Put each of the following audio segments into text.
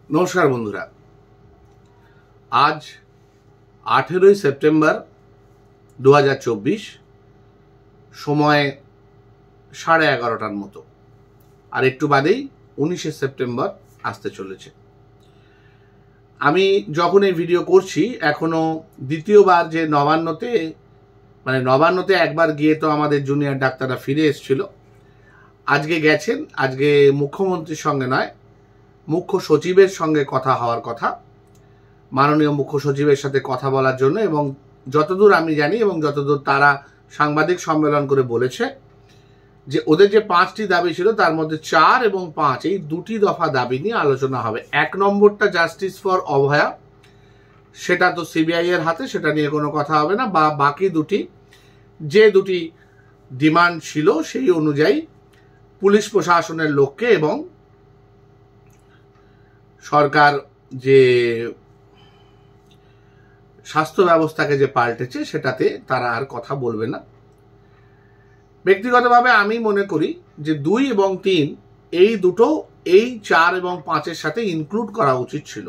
নমস্কার বন্ধুরা, আজ 18ই সেপ্টেম্বর 2024, সময় 11:30টার মতো। আর একটু বাদেই 19শে সেপ্টেম্বর আসতে চলেছে। আমি যখন এই ভিডিও করছি এখনো দ্বিতীয়বার যে নবান্নতে একবার গিয়ে তো আমাদের জুনিয়র ডাক্তাররা ফিরে এসেছিল। আজকে গেছেন, আজকে মুখ্যমন্ত্রীর সঙ্গে নয়, মুখ্য সচিবের সঙ্গে কথা হওয়ার কথা, মাননীয় মুখ্য সচিবের সাথে কথা বলার জন্য। এবং যতদূর আমি জানি এবং যতদূর তারা সাংবাদিক সম্মেলন করে বলেছে যে ওদের যে 5টি দাবি ছিল তার মধ্যে 4 এবং 5 এই দুটি দফা দাবি নিয়ে আলোচনা হবে। 1 নম্বরটা জাস্টিস ফর অভয়া, সেটা তো সিবিআই এর হাতে, সেটা নিয়ে কোনো কথা হবে না। বা বাকি যে দুটি ডিমান্ড ছিল সেই অনুযায়ী পুলিশ প্রশাসনের লোককে এবং সরকার যে স্বাস্থ্য ব্যবস্থাকে যে পাল্টেছে সেটাতে তারা আর কথা বলবে না। ব্যক্তিগতভাবে আমি মনে করি যে 2 এবং 3 এই দুটো এই 4 এবং 5-এর সাথে ইনক্লুড করা উচিত ছিল।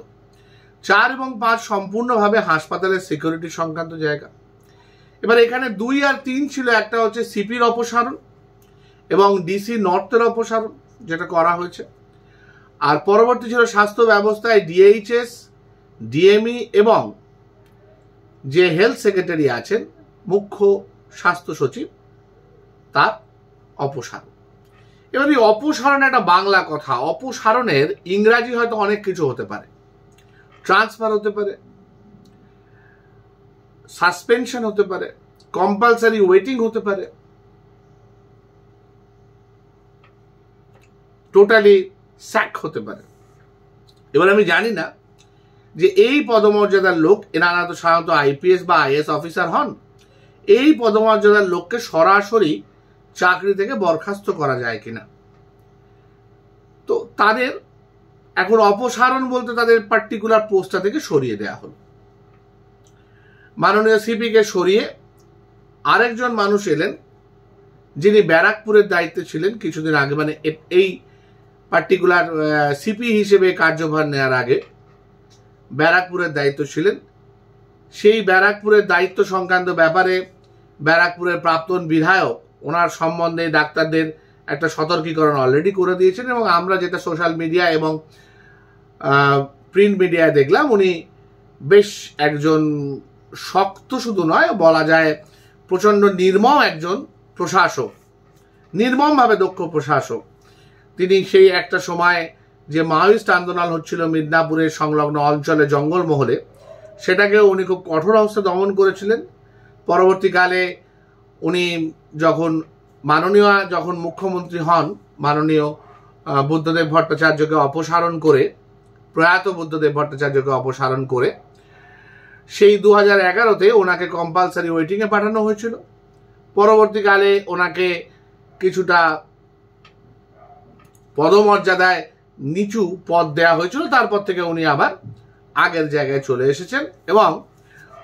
4 এবং 5 সম্পূর্ণভাবে হাসপাতালের সিকিউরিটি সংক্রান্ত জায়গা। এবার এখানে 2 আর 3 ছিল, একটা হচ্ছে সিপির অপসারণ এবং ডিসি নর্থের অপসারণ, যেটা করা হয়েছে। আর পরবর্তী ছিল স্বাস্থ্য ব্যবস্থায় ডিএইচএস, ডিএমই এবং যে হেলথ সেক্রেটারি আছেন মুখ্য স্বাস্থ্য সচিব, তার অপসারণ। এবার এই অপসারণ একটা বাংলা কথা, অপসারণের ইংরাজি হয়তো অনেক কিছু হতে পারে, ট্রান্সফার হতে পারে, সাসপেনশন হতে পারে, কম্পালসারি ওয়েটিং হতে পারে, টোটালি স্যাক হতে পারে। এবার আমি জানি না যে এই পদমর্যাদার লোক, এনারা তো সাধারণত আইপিএস বা আইএস অফিসার হন, এই পদমর্যাদার লোককে সরাসরি চাকরি থেকে বরখাস্ত করা যায় কিনা। তো তাদের এখন অপসারণ বলতে তাদের পার্টিকুলার পোস্টটা থেকে সরিয়ে দেওয়া হলো। মাননীয় সিপিকে সরিয়ে আরেকজন মানুষ এলেন যিনি ব্যারাকপুরের দায়িত্বে ছিলেন কিছুদিন আগে, মানে এই পার্টিকুলার সিপি হিসেবে কার্যভার নেওয়ার আগে ব্যারাকপুরের দায়িত্ব ছিলেন। সেই ব্যারাকপুরের দায়িত্ব সংক্রান্ত ব্যাপারে ব্যারাকপুরের প্রাক্তন বিধায়ক ওনার সম্বন্ধে ডাক্তারদের একটা সতর্কীকরণ অলরেডি করে দিয়েছেন। এবং আমরা যেটা সোশ্যাল মিডিয়া এবং প্রিন্ট মিডিয়ায় দেখলাম, উনি বেশ একজন শক্ত, শুধু নয় বলা যায় প্রচণ্ড নির্মম একজন প্রশাসক, নির্মমভাবে দক্ষ প্রশাসক। তিনি সেই একটা সময় যে মাওয়িস্ট আন্দোলন হচ্ছিল মিদনাপুরের সংলগ্ন অঞ্চলে জঙ্গলমহলে, সেটাকে উনি খুব কঠোর হস্তে দমন করেছিলেন। পরবর্তীকালে উনি যখন মুখ্যমন্ত্রী হন, মাননীয় বুদ্ধদেব ভট্টাচার্যকে অপসারণ করে, প্রয়াত বুদ্ধদেব ভট্টাচার্যকে অপসারণ করে সেই 2011-তে ওনাকে কম্পালসারি ওয়েটিংয়ে পাঠানো হয়েছিল। পরবর্তীকালে ওনাকে কিছুটা পদমর্যাদায় নিচু পদ দেওয়া হয়েছিল, তারপর থেকে উনি আবার আগের জায়গায় চলে এসেছেন। এবং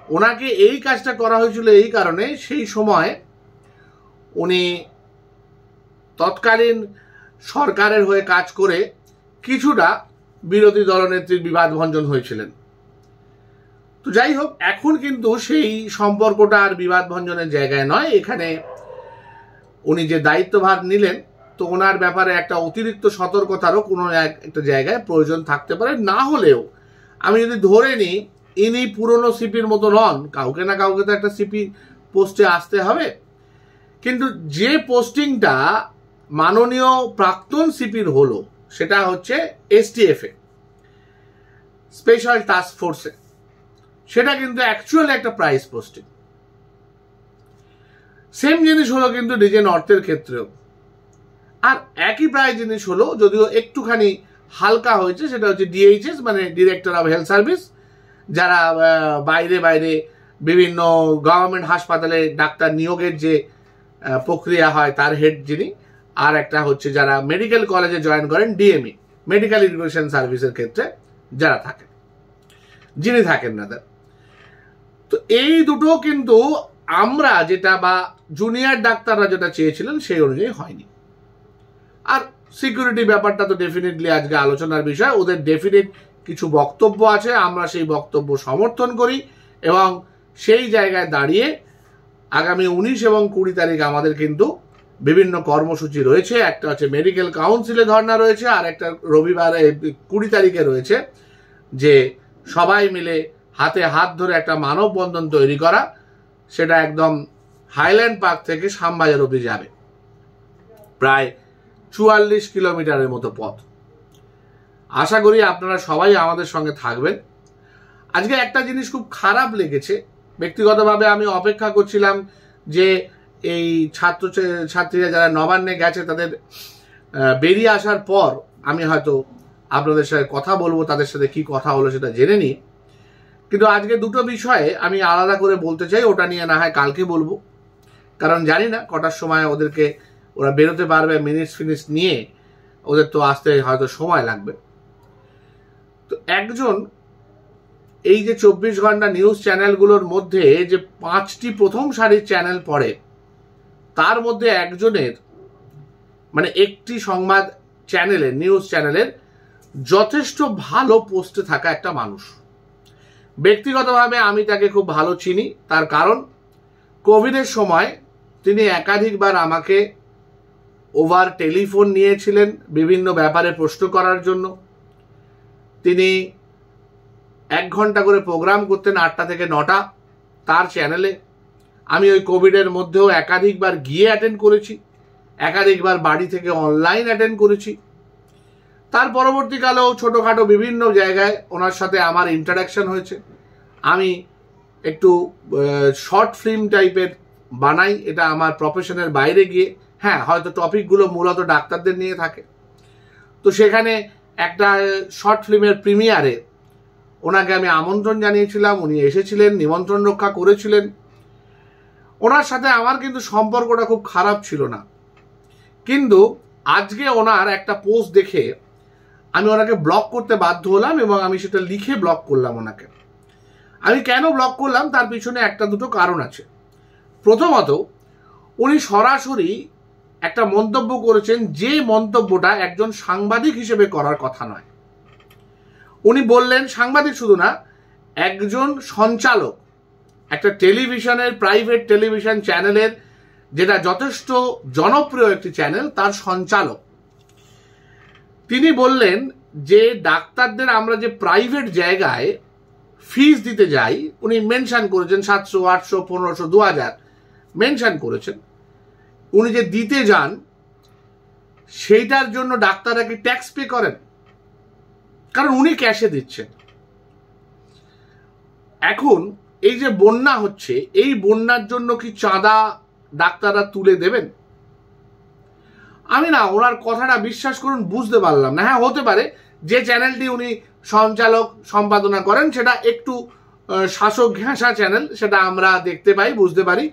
ওনাকে এই কাজটা করা হয়েছিল এই কারণে, সেই সময় উনি তৎকালীন সরকারের হয়ে কাজ করে কিছুটা বিরোধী দলনেত্রীর বিবাদ ভঞ্জন হয়েছিলেন। তো যাই হোক, এখন কিন্তু সেই সম্পর্কটা আর বিবাদ ভঞ্জনের জায়গায় নয়। এখানে উনি যে দায়িত্বভার নিলেন, তো ওনার ব্যাপারে একটা অতিরিক্ত সতর্কতারও কোনো একটা জায়গায় প্রয়োজন থাকতে পারে। না হলেও আমি যদি ধরে নিই ইনি পুরনো সিপির মতো নন, কাউকে না কাউকে তো একটা সিপি পোস্টে আসতে হবে। কিন্তু যে পোস্টিংটা মাননীয় প্রাক্তন সিপির হলো, সেটা হচ্ছে এসটিএফ-এ, স্পেশাল টাস্ক ফোর্সে, সেটা কিন্তু অ্যাকচুয়ালি একটা প্রাইস পোস্টিং। সেম জিনিস হলো কিন্তু ডিজে নর্থের ক্ষেত্রেও, আর একই প্রায় জিনিস হলো, যদিও একটুখানি হালকা হয়েছে, সেটা হচ্ছে ডিএইচএস মানে ডিরেক্টর অফ হেলথ সার্ভিস, যারা বাইরে বিভিন্ন গভর্নমেন্ট হাসপাতালে ডাক্তার নিয়োগের যে প্রক্রিয়া হয় তার হেড যিনি, আর একটা হচ্ছে যারা মেডিকেল কলেজে জয়েন করেন ডিএমই, মেডিকেল এডুকেশন সার্ভিসের ক্ষেত্রে যারা থাকেন, যিনি থাকেন না তার। তো এই দুটো কিন্তু আমরা যেটা বা জুনিয়র ডাক্তাররা যেটা চেয়েছিলেন সেই অনুযায়ী হয়নি। আর সিকিউরিটি ব্যাপারটা তো ডেফিনেটলি আজকে আলোচনার বিষয়। ওদের ডেফিনেট কিছু বক্তব্য আছে, আমরা সেই বক্তব্য সমর্থন করি এবং সেই জায়গায় দাঁড়িয়ে আগামী 19 এবং 20 তারিখ আমাদের কিন্তু বিভিন্ন কর্মসূচি রয়েছে। একটা হচ্ছে মেডিকেল কাউন্সিলে ধর্ণা রয়েছে, আর একটা রবিবার 20 তারিখে রয়েছে যে সবাই মিলে হাতে হাত ধরে একটা মানববন্ধন তৈরি করা, সেটা একদম হাইল্যান্ড পার্ক থেকে শ্যামবাজার অবধি যাবে, প্রায় 44 কিলোমিটারের মতো পথ। আশা করি আপনারা সবাই আমাদের সঙ্গে থাকবেন। আজকে একটা জিনিস খুব খারাপ লেগেছে, ব্যক্তিগতভাবে আমি অপেক্ষা করছিলাম যে এই ছাত্রীরা যারা নবান্নে গেছে তাদের বেরিয়ে আসার পর আমি হয়তো আপনাদের সাথে কথা বলবো, তাদের সাথে কি কথা হলো সেটা জেনে নিই। কিন্তু আজকে দুটো বিষয়ে আমি আলাদা করে বলতে চাই, ওটা নিয়ে না হয় কালকে বলবো, কারণ জানি না কটার সময় ওরা বেরোতে পারবে, মিনিটস ফিনিটস নিয়ে ওদের তো আসতে হয়তো সময় লাগবে। তো একজন এই যে 24 ঘন্টা নিউজ চ্যানেলগুলোর মধ্যে যে 5টি প্রথম সারির চ্যানেল পড়ে, তার মধ্যে একজনের মানে একটি সংবাদ চ্যানেলের, নিউজ চ্যানেলের যথেষ্ট ভালো পোস্টে থাকা একটা মানুষ। ব্যক্তিগতভাবে আমি তাকে খুব ভালো চিনি, তার কারণ কোভিডের সময় তিনি একাধিকবার আমাকে ওভার টেলিফোন নিয়েছিলেন বিভিন্ন ব্যাপারে প্রশ্ন করার জন্য। তিনি 1 ঘন্টা করে প্রোগ্রাম করতেন 8টা থেকে 9টা তার চ্যানেলে। আমি ওই কোভিডের মধ্যেও একাধিকবার গিয়ে অ্যাটেন্ড করেছি, একাধিকবার বাড়ি থেকে অনলাইন অ্যাটেন্ড করেছি। তার পরবর্তীকালেও ছোটোখাটো বিভিন্ন জায়গায় ওনার সাথে আমার ইন্টারাকশন হয়েছে। আমি একটু শর্ট ফিল্ম টাইপের বানাই, এটা আমার প্রফেশনের বাইরে গিয়ে, হ্যাঁ হয়তো টপিকগুলো মূলত ডাক্তারদের নিয়ে থাকে। তো সেখানে একটা শর্ট ফিল্মের প্রিমিয়ারে ওনাকে আমি আমন্ত্রণ জানিয়েছিলাম, উনি এসেছিলেন, নিমন্ত্রণ রক্ষা করেছিলেন। ওনার সাথে আমার কিন্তু সম্পর্কটা খুব খারাপ ছিল না, কিন্তু আজকে ওনার একটা পোস্ট দেখে আমি ওনাকে ব্লক করতে বাধ্য হলাম এবং আমি সেটা লিখে ব্লক করলাম ওনাকে। আমি কেন ব্লক করলাম তার পিছনে একটা দুটো কারণ আছে। প্রথমত, উনি সরাসরি একটা মন্তব্য করেছেন যে মন্তব্যটা একজন সাংবাদিক হিসেবে করার কথা নয়। উনি বললেন, সাংবাদিক শুধু না, একজন সঞ্চালক, একটা টেলিভিশনের, প্রাইভেট টেলিভিশন চ্যানেলের, যেটা যথেষ্ট জনপ্রিয় একটি চ্যানেল, তার সঞ্চালক। তিনি বললেন যে ডাক্তারদের আমরা যে প্রাইভেট জায়গায় ফিস দিতে যাই, উনি মেনশন করেছেন 700, 800, 1500, 2000 মেনশন করেছেন। উনি যে দিতে যান সেইটার জন্য ডাক্তাররা কি ট্যাক্স পে করেন? কারণ উনি ক্যাশে দিচ্ছেন। এখন এই যে বন্যা হচ্ছে, এই বন্যার জন্য কি চাঁদা ডাক্তাররা তুলে দেবেন? আমি না ওনার কথাটা বিশ্বাস করুন বুঝতে পারলাম না। হ্যাঁ, হতে পারে যে চ্যানেলটি উনি সঞ্চালক সম্পাদনা করেন সেটা একটু শাসক ঘেঁষা চ্যানেল, সেটা আমরা দেখতে পাই, বুঝতে পারি।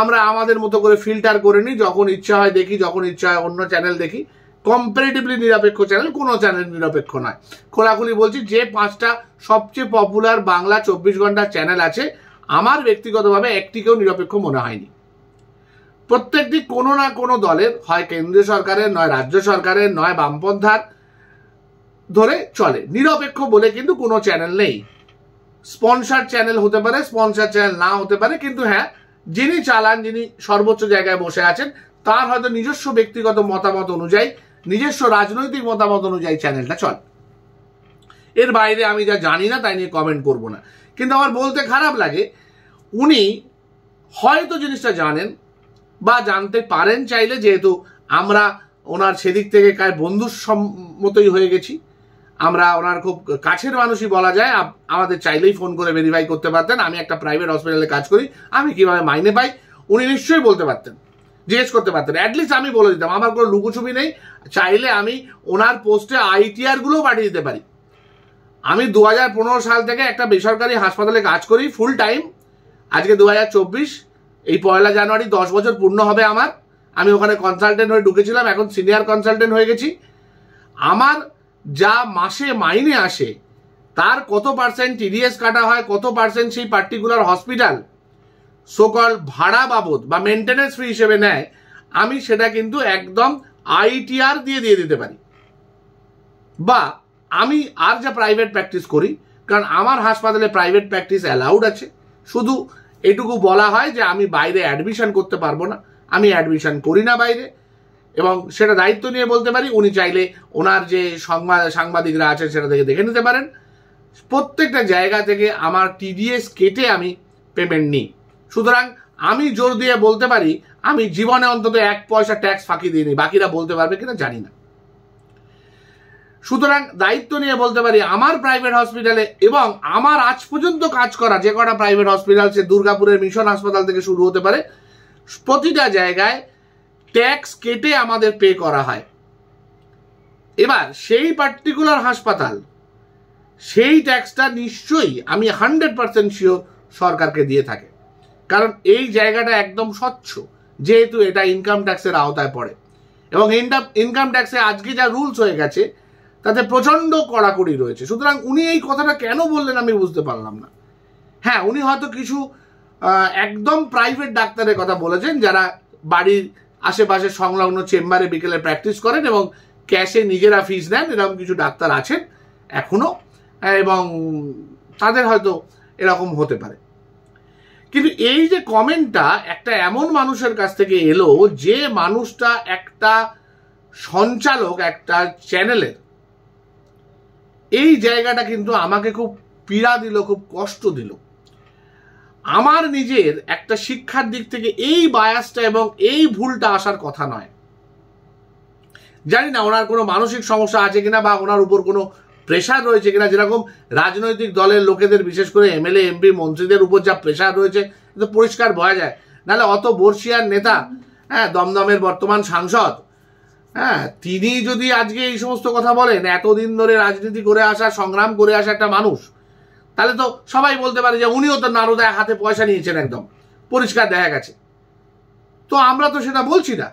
আমরা আমাদের মতো করে ফিল্টার করে নিই, যখন ইচ্ছা হয় দেখি, যখন ইচ্ছা হয় অন্য চ্যানেল দেখি। কম্পারেটিভলি নিরপেক্ষ চ্যানেল, কোনো চ্যানেল নিরপেক্ষ নয়। খোলাখুলি বলছি, যে 5টা সবচেয়ে পপুলার বাংলা 24 ঘন্টা চ্যানেল আছে, আমার ব্যক্তিগতভাবে একটিকেও নিরপেক্ষ মনে হয়নি। প্রত্যেকটি কোনো না কোনো দলের, হয় কেন্দ্রীয় সরকারের, নয় রাজ্য সরকারের, নয় বামপন্থার ধরে চলে। নিরপেক্ষ বলে কিন্তু কোনো চ্যানেল নেই। স্পন্সার চ্যানেল হতে পারে, স্পন্সার চ্যানেল না হতে পারে, কিন্তু হ্যাঁ, যিনি চালান, যিনি সর্বোচ্চ জায়গায় বসে আছেন, তার হয়তো নিজস্ব ব্যক্তিগত মতামত অনুযায়ী, নিজস্ব রাজনৈতিক মতামত অনুযায়ী চ্যানেলটা চলে। এর বাইরে আমি যা জানি না তাই নিয়ে কমেন্ট করব না। কিন্তু আমার বলতে খারাপ লাগে, উনি হয়তো জিনিসটা জানেন বা জানতে পারেন চাইলে, যেহেতু আমরা ওনার সেদিক থেকে কার বন্ধুর মতোই হয়ে গেছি, আমরা ওনার খুব কাছের মানুষই বলা যায়। আমাদের চাইলেই ফোন করে ভেরিফাই করতে পারতেন আমি একটা প্রাইভেট হসপিটালে কাজ করি, আমি কিভাবে মাইনে পাই, উনি নিশ্চয়ই বলতে পারতেন, জিজ্ঞেস করতে পারতেন। অ্যাটলিস্ট আমি বলে দিতাম, আমার কোনো লুকোছুপি নেই। চাইলে আমি ওনার পোস্টে ITR গুলোও পাঠিয়ে দিতে পারি। আমি 2015 সাল থেকে একটা বেসরকারি হাসপাতালে কাজ করি ফুল টাইম। আজকে 2024, এই 1 জানুয়ারি 10 বছর পূর্ণ হবে আমার। আমি ওখানে কনসালটেন্ট হয়ে ঢুকেছিলাম, এখন সিনিয়র কনসালটেন্ট হয়ে গেছি। আমার যা মাসে মাইনে আসে তার কত % TDS কাটা হয়, কত % সেই পার্টিকুলার হসপিটাল সোকল ভাড়া বাবদ বা মেনটেনেন্স ফি হিসেবে নেয়, আমি সেটা কিন্তু একদম ITR দিয়ে দিতে পারি। বা আমি আর যা প্রাইভেট প্র্যাকটিস করি, কারণ আমার হাসপাতালে প্রাইভেট প্র্যাকটিস অ্যালাউড আছে, শুধু এটুকু বলা হয় যে আমি বাইরে অ্যাডমিশন করতে পারবো না, আমি অ্যাডমিশন করি না বাইরে, এবং সেটা দায়িত্ব নিয়ে বলতে পারি। উনি চাইলে ওনার যে সাংবাদিকরা আছেন সেটা থেকে দেখে নিতে পারেন। প্রত্যেকটা জায়গা থেকে আমার TDS কেটে আমি পেমেন্ট নিই। সুতরাং আমি জোর দিয়ে বলতে পারি আমি জীবনে অন্তত 1 পয়সা ট্যাক্স ফাঁকি দিইনি, বাকিরা বলতে পারবে কিনা জানি না। সুতরাং দায়িত্ব নিয়ে বলতে পারি আমার প্রাইভেট হসপিটালে এবং আমার আজ পর্যন্ত কাজ করা যে কটা প্রাইভেট হসপিটাল, সে দুর্গাপুরের মিশন হাসপাতাল থেকে শুরু হতে পারে, প্রতিটা জায়গায় ট্যাক্স কেটে আমাদের পে করা হয়। এবার সেই পার্টিকুলার হাসপাতাল সেই ট্যাক্সটা নিশ্চয়ই আমি 100% শিওর সরকারকে দিয়ে থাকে, কারণ এই জায়গাটা একদম স্বচ্ছ, যেহেতু এটা ইনকাম ট্যাক্সের আওতায় পড়ে। এবং ইনকাম ট্যাক্সে আজকে যা রুলস হয়ে গেছে তাতে প্রচন্ড কড়াকড়ি রয়েছে। সুতরাং উনি এই কথাটা কেন বললেন আমি বুঝতে পারলাম না। হ্যাঁ, উনি হয়তো কিছু একদম প্রাইভেট ডাক্তারের কথা বলেছেন যারা বাড়ির আশেপাশে সংলগ্ন চেম্বারে বিকেলে প্র্যাকটিস করেন এবং ক্যাশে নিজেরা ফিস নেন, এরকম কিছু ডাক্তার আছেন এখনো, এবং তাদের হয়তো এরকম হতে পারে। কিন্তু এই যে কমেন্টটা একটা এমন মানুষের কাছ থেকে এলো, যে মানুষটা একটা সঞ্চালক একটা চ্যানেলের, এই জায়গাটা কিন্তু আমাকে খুব পীড়া দিল, খুব কষ্ট দিল। আমার নিজের একটা শিক্ষার দিক থেকে এই বায়াসটা এবং এই ভুলটা আসার কথা নয়। জানি না ওনার কোনো মানসিক সমস্যা আছে কিনা বা ওনার উপর কোনো প্রেশার রয়েছে কিনা, যেরকম রাজনৈতিক দলের লোকেদের বিশেষ করে MLA MP মন্ত্রীদের উপর যা প্রেশার রয়েছে তো পরিষ্কার বোঝা যায়। নাহলে অত বর্ষিয়ার নেতা, হ্যাঁ, দমদমের বর্তমান সাংসদ, হ্যাঁ, তিনি যদি আজকে এই সমস্ত কথা বলেন, এতদিন ধরে রাজনীতি করে আসা, সংগ্রাম করে আসা একটা মানুষ, তাহলে তো সবাই বলতে পারে যে উনিও তো নারদায় হাতে পয়সা নিয়েছেন, একদম পরিষ্কার দেখা গেছে। তো আমরা তো সেটা বলছি না,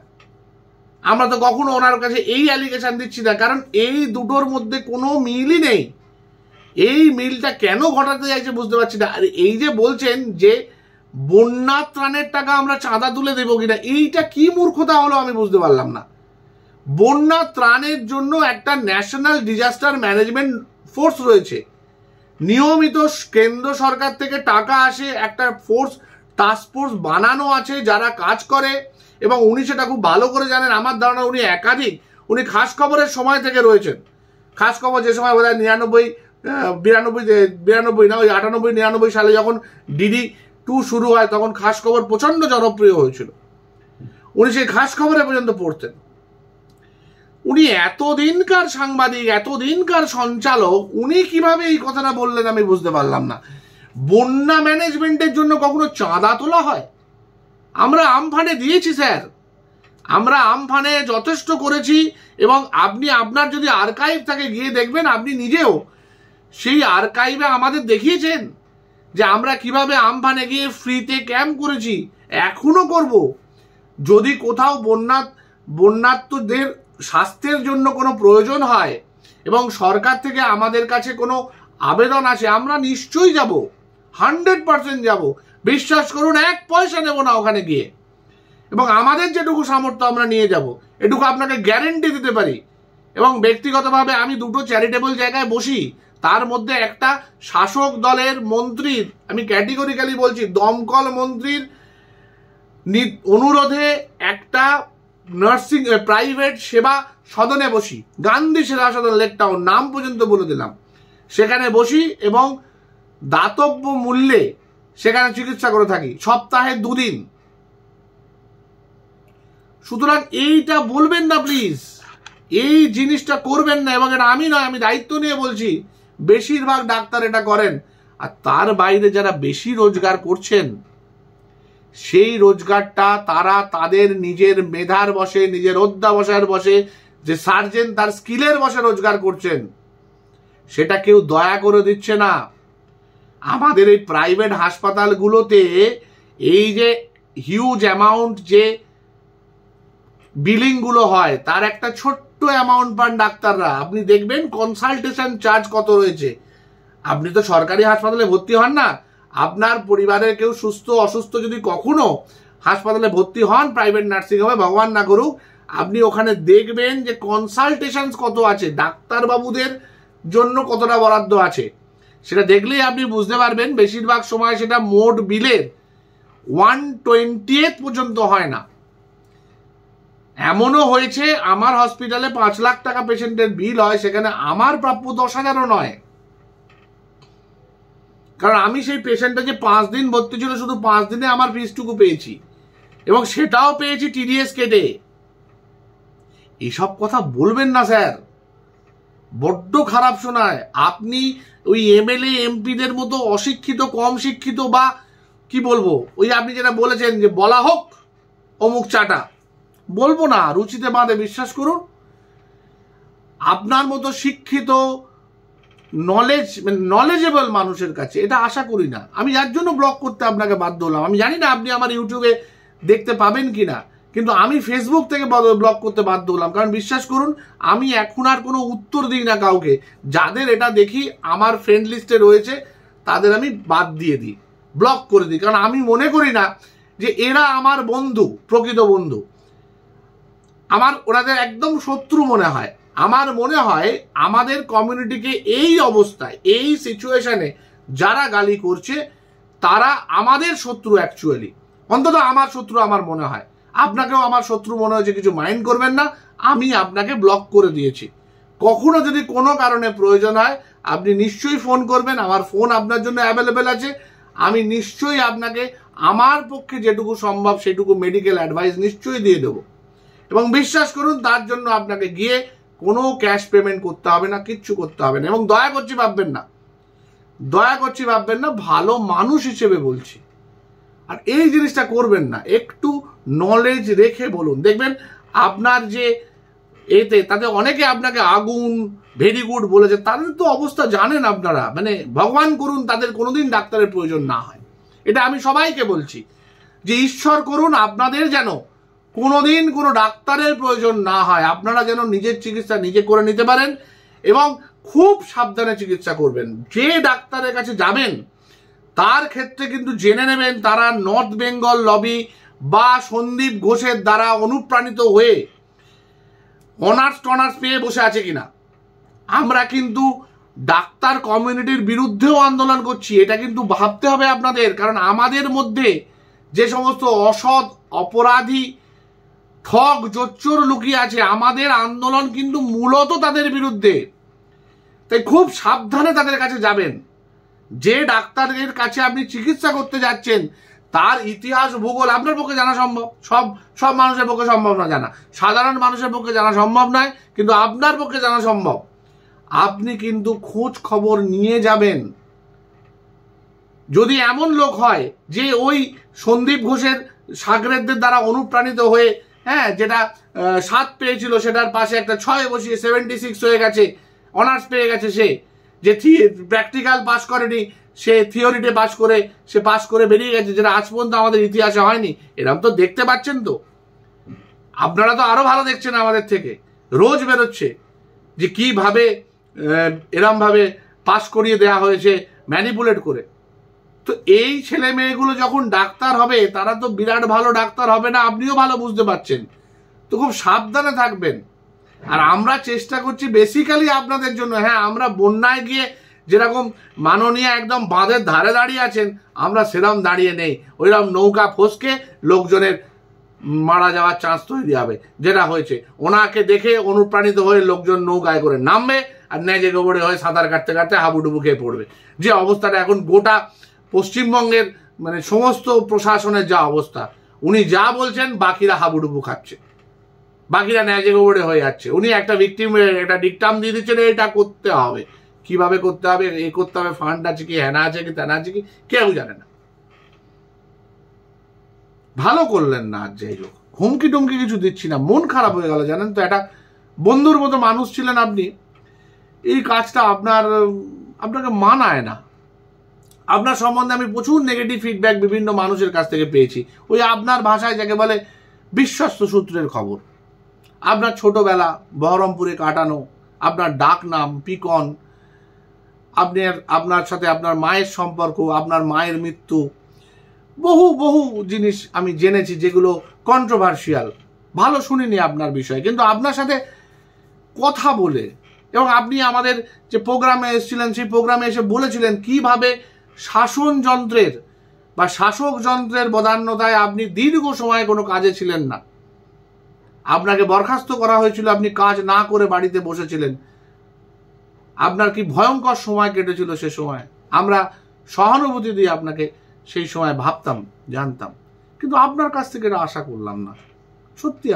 আমরা তো কখনো ওনার কাছে এই অ্যালিগেশন দিচ্ছি না, কারণ এই দুটোর মধ্যে কোনো মিলই নেই। এই মিলটা কেন ঘটাতে চাইছে বুঝতে পারছি না। আর এই যে বলছেন যে বন্যা ত্রাণের টাকা আমরা চাঁদা তুলে দেবো কিনা, এইটা কি মূর্খতা হলো আমি বুঝতে পারলাম না। বন্যা ত্রাণের জন্য একটা ন্যাশনাল ডিজাস্টার ম্যানেজমেন্ট ফোর্স রয়েছে, নিয়মিত কেন্দ্র সরকার থেকে টাকা আসে, একটা ফোর্স টাস্ক ফোর্স বানানো আছে যারা কাজ করে, এবং উনি সেটা খুব ভালো করে জানেন। আমার ধারণা উনি উনি খাস খবরের সময় থেকে রয়েছেন। খাস খবর যে সময় বোধহয় 92 না ওই 98-99 সালে যখন DD2 শুরু হয়, তখন খাস খবর প্রচন্ড জনপ্রিয় হয়েছিল। উনি সেই খাস খবরে পর্যন্ত পড়তেন। উনি এতদিনকার সাংবাদিক, এতদিনকার সঞ্চালক, উনি কিভাবে এই কথাটা বললেন আমি বুঝতে পারলাম না। বন্যা ম্যানেজমেন্টের জন্য কখনো চাঁদা তোলা হয়? আমরা আমফানে দিয়েছি স্যার, আমরা আমফানে যথেষ্ট করেছি, এবং আপনি আপনার যদি আর্কাইভ থাকে গিয়ে দেখবেন, আপনি নিজেও সেই আর্কাইভে আমাদের দেখিয়েছেন যে আমরা কিভাবে আমফানে গিয়ে ফ্রিতে ক্যাম্প করেছি, এখনো করব। যদি কোথাও বন্যার্তদের স্বাস্থ্যের জন্য কোনো প্রয়োজন হয় এবং সরকার থেকে আমাদের কাছে কোনো আবেদন আসে, আমরা নিশ্চয়ই যাব, 100% যাব। বিশ্বাস করুন, 1 পয়সা নেব না ওখানে গিয়ে, এবং আমাদের যেটুকু সামর্থ্য আমরা নিয়ে যাব, এটুকু আপনাকে গ্যারেন্টি দিতে পারি। এবং ব্যক্তিগতভাবে আমি 2টো চ্যারিটেবল জায়গায় বসি, তার মধ্যে একটা শাসক দলের মন্ত্রীর, আমি ক্যাটেগরিক্যালি বলছি, দমকল মন্ত্রীর অনুরোধে একটা নার্সিং প্রাইভেট সেবা সদনে বসি, গান্ধী সেবা সদন লেকটাউন, নাম পর্যন্ত বলে দিলাম। সেখানে বসি এবং দাতব্য মূল্যে সেখানে চিকিৎসা করে থাকি, সপ্তাহে 2 দিন। সুতরাং এইটা বলবেন না প্লিজ, এই জিনিসটা করবেন না। এবং এটা আমি নয়, আমি দায়িত্ব নিয়ে বলছি, বেশিরভাগ ডাক্তার এটা করেন। আর তার বাইরে যারা বেশি রোজগার করছেন, সেই রোজগারটা তারা তাদের নিজের মেধার বসে, নিজের অধ্যাবসায়ের বসে, যে সার্জেন তার স্কিলের বসে রোজগার করছেন, সেটা কেউ দয়া করে দিচ্ছে না। আমাদের এই প্রাইভেট হাসপাতালগুলোতে এই যে হিউজ অ্যামাউন্ট যে বিলিংগুলো হয়, তার একটা ছোট্ট অ্যামাউন্ট পান ডাক্তাররা। আপনি দেখবেন কনসালটেশন চার্জ কত রয়েছে। আপনি তো সরকারি হাসপাতালে ভর্তি হন না, আপনার পরিবারের কেউ সুস্থ অসুস্থ যদি কখনো হাসপাতালে ভর্তি হন প্রাইভেট নার্সিং হোমে, ভগবান না করুক, আপনি ওখানে দেখবেন যে কনসালটেশন কত আছে। ডাক্তারবাবুদের জন্য কতটা বরাদ্দ আছে সেটা দেখলেই আপনি বুঝতে পারবেন। বেশিরভাগ সময় সেটা মোট বিলের 1/20 পর্যন্ত হয় না। এমনও হয়েছে আমার হসপিটালে 5 লাখ টাকা পেশেন্টের বিল হয়, সেখানে আমার প্রাপ্য 10,000ও নয়। কারণ আমি সেই পেশেন্টটা যে 5 দিন ভর্তি ছিল, শুধু 5 দিনে আমার ফিসটুকু পেয়েছি, এবং সেটাও পেয়েছি টিডিএস কেটে। এসব কথা বলবেন না স্যার, বড্ড খারাপ শোনায়। আপনি ওই এমএলএ এমপিদের মতো অশিক্ষিত, কম শিক্ষিত, বা কি বলবো, ওই আপনি যেটা বলেছেন যে বলা হোক অমুক চাটা, বলবো না, রুচিতে বাঁধে, বিশ্বাস করুন। আপনার মতো শিক্ষিত নলেজেবল মানুষের কাছে এটা আশা করি না। আমি যার জন্য ব্লগ করতে আপনাকে বাধ্য হলাম। আমি জানি না আপনি আমার ইউটিউবে দেখতে পাবেন কিনা, কিন্তু আমি ফেসবুক থেকে ব্লগ করতে বাধ্য হলাম। কারণ বিশ্বাস করুন, আমি এখন আর কোনো উত্তর দিই না কাউকে। যাদের এটা দেখি আমার ফ্রেন্ড লিস্টে রয়েছে তাদের আমি বাদ দিয়ে দিই, ব্লক করে দিই। কারণ আমি মনে করি না যে এরা আমার বন্ধু, প্রকৃত বন্ধু। আমার ওনাদের একদম শত্রু মনে হয়। আমার মনে হয় আমাদের কমিউনিটিকে এই অবস্থায়, এই সিচুয়েশনে যারা গালি করছে তারা আমাদের শত্রু অ্যাকচুয়ালি। অন্তত আমার শত্রু আমার মনে হয়। আপনাকেও আমার শত্রু মনে হয়েছে, কিছু মাইন্ড করবেন না, আমি আপনাকে ব্লক করে দিয়েছি। কখনো যদি কোনো কারণে প্রয়োজন হয় আপনি নিশ্চয়ই ফোন করবেন, আমার ফোন আপনার জন্য অ্যাভেলেবেল আছে। আমি নিশ্চয়ই আপনাকে আমার পক্ষে যেটুকু সম্ভব সেটুকু মেডিকেল অ্যাডভাইস নিশ্চয়ই দিয়ে দেবো। এবং বিশ্বাস করুন, তার জন্য আপনাকে গিয়ে কোনো ক্যাশ পেমেন্ট করতে হবে না, কিচ্ছু করতে হবে না। এবং দয়া করছি ভাববেন না, ভালো মানুষ হিসেবে বলছি। আর এই জিনিসটা করবেন না, একটু নলেজ রেখে বলুন। দেখবেন আপনার যে তাতে অনেকে আপনাকে আগুন, ভেরি গুড বলেছে, তাদের তো অবস্থা জানেন আপনারা। মানে ভগবান করুন তাদের কোনোদিন ডাক্তারের প্রয়োজন না হয়। এটা আমি সবাইকে বলছি যে ঈশ্বর করুন আপনাদের যেন কোনোদিন কোনো ডাক্তারের প্রয়োজন না হয়। আপনারা যেন নিজের চিকিৎসা নিজে করে নিতে পারেন, এবং খুব সাবধানে চিকিৎসা করবেন। যে ডাক্তারের কাছে যাবেন তার ক্ষেত্রে কিন্তু জেনে নেবেন তারা নর্থ বেঙ্গল লবি বা সন্দীপ ঘোষের দ্বারা অনুপ্রাণিত হয়ে অনার্স পেয়ে বসে আছে কিনা। আমরা কিন্তু ডাক্তার কমিউনিটির বিরুদ্ধেও আন্দোলন করছি, এটা কিন্তু ভাবতে হবে আপনাদের। কারণ আমাদের মধ্যে যে সমস্ত অসৎ, অপরাধী, ঠগ, জোচ্চোর লুকিয়ে আছে, আমাদের আন্দোলন কিন্তু মূলত তাদের বিরুদ্ধে। তাই খুব সাবধানে তাদের কাছে যাবেন। যে ডাক্তারের কাছে আপনি চিকিৎসা করতে যাচ্ছেন তার ইতিহাস, ভূগোল আপনার পক্ষে জানা সম্ভব। সব মানুষের পক্ষে সম্ভব না জানা, সাধারণ মানুষের পক্ষে জানা সম্ভব নয়, কিন্তু আপনার পক্ষে জানা সম্ভব। আপনি কিন্তু খোঁজ খবর নিয়ে যাবেন। যদি এমন লোক হয় যে ওই সন্দীপ ঘোষের সাগরেদদের দ্বারা অনুপ্রাণিত হয়ে, যেটা 7 পেয়েছিল সেটার পাশে একটা 6 বসিয়ে 76 হয়ে গেছে, অনার্স পেয়ে গেছে, সে যে প্র্যাকটিক্যাল পাস করেনি সে থিওরিতে পাস করে বেরিয়ে গেছে, যেটা আজ পর্যন্ত আমাদের ইতিহাসে হয়নি। এরকম তো দেখতে পাচ্ছেন। তো আপনারা তো আরো ভালো দেখছেন আমাদের থেকে, রোজ বেরোচ্ছে যে কিভাবে এরম ভাবে পাস করিয়ে দেওয়া হয়েছে ম্যানিপুলেট করে। তো এই ছেলে মেয়েগুলো যখন ডাক্তার হবে তারা তো বিরাট ভালো ডাক্তার হবে না, আপনিও ভালো বুঝতে পারছেন। তো খুব সাবধানে থাকবেন। আর আমরা চেষ্টা করছি বেসিক্যালি আপনাদের জন্য। আমরা বন্যায় গিয়ে যেরকম মাননীয় একদম বাঁধের ধারে দাঁড়িয়ে আছেন, আমরা সেরকম দাঁড়িয়ে নেই। ওইরকম নৌকা ফসকে লোকজনের মারা যাওয়ার চান্স তৈরি হবে, যেটা হয়েছে। ওনাকে দেখে অনুপ্রাণিত হয়ে লোকজন নৌকায় করে নামবে আর ন্যাজে গোবরে হয়ে সাঁতার কাটতে কাটতে হাবুডুবু খেয়ে পড়বে। যে অবস্থাটা এখন গোটা পশ্চিমবঙ্গের মানে সমস্ত প্রশাসনের যা অবস্থা, উনি যা বলছেন বাকিরা হাবুডুবু খাচ্ছে, বাকিরা ন্যাজে গোবরে হয়ে যাচ্ছে। উনি একটা একটা ডিকটাম দিয়ে দিচ্ছেন, এটা করতে হবে, কিভাবে করতে হবে, করতে হবে, ফান্ড আছে কি, হ্যানা আছে কি, তেনা আছে কি, কেউ জানে না। ভালো করলেন না। আর যাই হোক, হুমকি টুমকি কিছু দিচ্ছি না, মন খারাপ হয়ে গেল জানেন তো। একটা বন্ধুর মতো মানুষ ছিলেন আপনি, এই কাজটা আপনাকে মানায় না। আপনার সম্বন্ধে আমি প্রচুর নেগেটিভ ফিডব্যাক বিভিন্ন মানুষের কাছ থেকে পেয়েছি। ওই আপনার ভাষায় যাকে বলে বিশ্বস্ত সূত্রের খবর। আপনার ছোটবেলা বহরমপুরে কাটানো, আপনার ডাক নাম পিকন, আপনার সাথে আপনার মায়ের সম্পর্ক, আপনার মায়ের মৃত্যু, বহু জিনিস আমি জেনেছি যেগুলো কন্ট্রোভার্সিয়াল। ভালো শুনিনি আপনার বিষয়ে, কিন্তু আপনার সাথে কথা বলে এবং আপনি আমাদের যে প্রোগ্রামে এসেছিলেন সেই প্রোগ্রামে এসে বলেছিলেন কিভাবে শাসন যন্ত্রের বা শাসক যন্ত্রের বদান্যতায় আপনি দীর্ঘ সময় কোনো কাজে ছিলেন না, আপনাকে বরখাস্ত করা হয়েছিল, আপনি কাজ না করে বাড়িতে বসেছিলেন, আপনার কি ভয়ঙ্কর সময় কেটেছিল। সে সময় আমরা সহানুভূতি দিয়ে আপনাকে সেই সময় ভাবতাম, জানতাম, কিন্তু আপনার কাছ থেকে এটা আশা করলাম না, সত্যি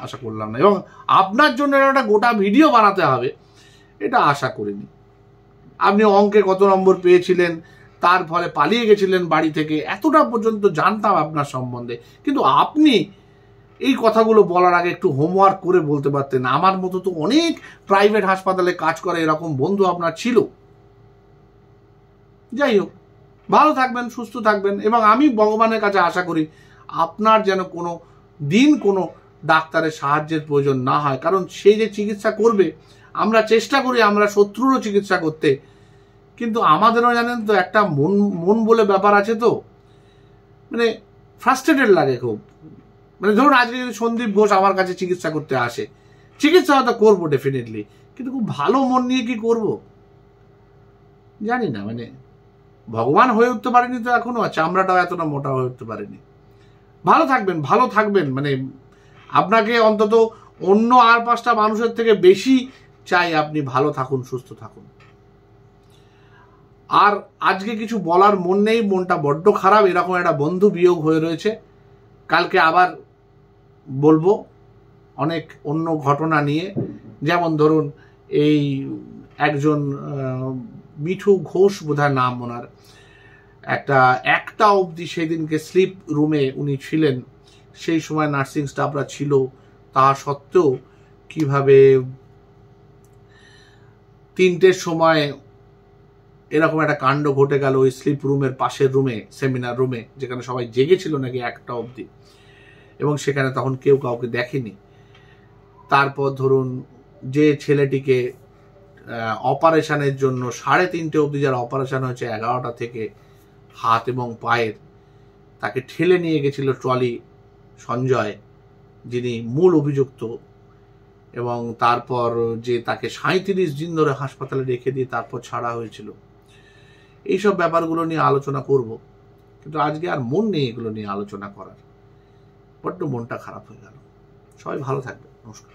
আশা করলাম না, এবং আপনার জন্য একটা গোটা ভিডিও বানাতে হবে এটা আশা করিনি। আপনি অঙ্কে কত নম্বর পেয়েছিলেন, তার ফলে পালিয়ে গেছিলেন বাড়ি থেকে, এতটা পর্যন্ত জানতাম আপনার সম্বন্ধে, কিন্তু আপনি এই কথাগুলো বলার আগে একটু হোমওয়ার্ক করে বলতে পারতেন। আমার মতো তো অনেক প্রাইভেট হাসপাতালে কাজ করে এরকম বন্ধু আপনার ছিল। যাই হোক, ভালো থাকবেন, সুস্থ থাকবেন, এবং আমি ভগবানের কাছে আশা করি আপনার যেন কোনো দিন কোনো ডাক্তারের সাহায্যের প্রয়োজন না হয়, কারণ সে যে চিকিৎসা করবে, আমরা চেষ্টা করি আমরা শত্রুরও চিকিৎসা করতে, কিন্তু আমাদেরও জানেন তো একটা মন বলে ব্যাপার আছে, তো মানে ফ্রাস্ট্রেটেড লাগে খুব। মানে ধরুন আজকে যদি সন্দীপ ঘোষ আমার কাছে চিকিৎসা করতে আসে, চিকিৎসা হয়তো করবো ডেফিনেটলি, কিন্তু খুব ভালো মন নিয়ে কি করব জানি না। মানে ভগবান হয়ে উঠতে পারেনি তো এখনো, চামড়াটাও এতটা মোটা হয়ে উঠতে পারেনি। ভালো থাকবেন, ভালো থাকবেন, মানে আপনাকে অন্তত অন্য আর 5টা মানুষের থেকে বেশি চাই আপনি ভালো থাকুন, সুস্থ থাকুন। আর আজকে কিছু বলার মন নেই, মনটা বড্ড খারাপ, এরকম একটা বন্ধু বিয়োগ হয়ে রয়েছে। কালকে আবার বলবো অনেক অন্য ঘটনা নিয়ে, যেমন ধরুন এই একজন মিঠু ঘোষ বোধহয় নাম ওনার, একটা অবধি সেদিনকে স্লিপ রুমে উনি ছিলেন, সেই সময় নার্সিং স্টাফরা ছিল, তা সত্ত্বেও কিভাবে 3টের সময় এরকম একটা কাণ্ড ঘটে গেল ওই স্লিপ রুমের পাশের রুমে, সেমিনার রুমে, যেখানে সবাই জেগেছিল নাকি 1টা অবধি, এবং সেখানে তখন কেউ কাউকে দেখেনি। তারপর ধরুন যে ছেলেটিকে অপারেশনের জন্য 3:30 অবধি যার অপারেশন হয়েছে 11টা থেকে হাত এবং পায়ের, তাকে ঠেলে নিয়ে গেছিল ট্রলি সঞ্জয়, যিনি মূল অভিযুক্ত, এবং তারপর যে তাকে 37 দিন ধরে হাসপাতালে রেখে দিয়ে তারপর ছাড়া হয়েছিল। এইসব ব্যাপারগুলো নিয়ে আলোচনা করব, কিন্তু আজকে আর মন নেই এগুলো নিয়ে আলোচনা করার, বড্ড মনটা খারাপ হয়ে গেল। সবাই ভালো থাকবে, নমস্কার।